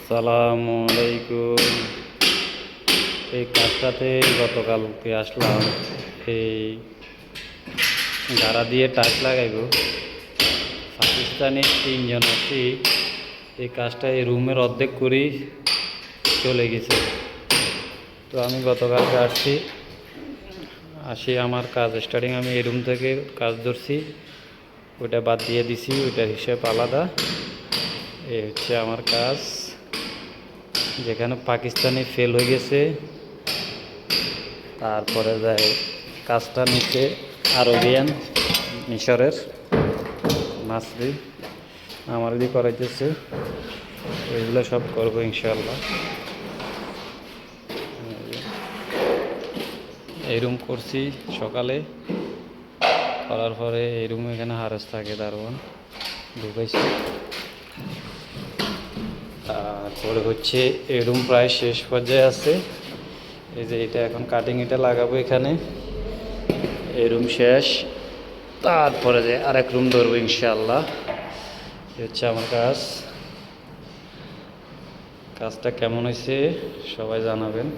আসসালামু আলাইকুম। এই কাজটাতে গতকালকে আসলাম। এই গাড়া দিয়ে টাইলস লাগাইব। পাকিস্তানি তিনজন আছি। এই কাজটা এই রুমের অর্ধেক করেই চলে গেছে। তো আমি গতকালকে আসি আমার কাজ স্টার্টিং আমি এই রুম থেকে কাজ ধরছি, ওইটা বাদ দিয়ে দিছি, ওইটার হিসেব আলাদা। এই হচ্ছে আমার কাজ, যেখানে পাকিস্তানি ফেল হয়ে গেছে। তারপরে যায় কাজটা নিচে আরবিয়ান মিশরের মাসরি আমার দিয়ে করাইতেছে। এগুলো সব করবো ইনশাল্লাহ। এই রুম করছি সকালে, করার পরে এই রুমে এখানে হারেস থাকে দারোয়ান ঢুকাইছি। তারপরে হচ্ছে এই রুম প্রায় শেষ পর্যায়ে আছে। এই যে এটা এখন কাটিং এটা লাগাবো এখানে, এই রুম শেষ। তারপরে যে আরেক রুম ধরবো ইনশাআল্লাহ। এই হচ্ছে আমার কাজ। কাজটা কেমন হয়েছে সবাই জানাবেন।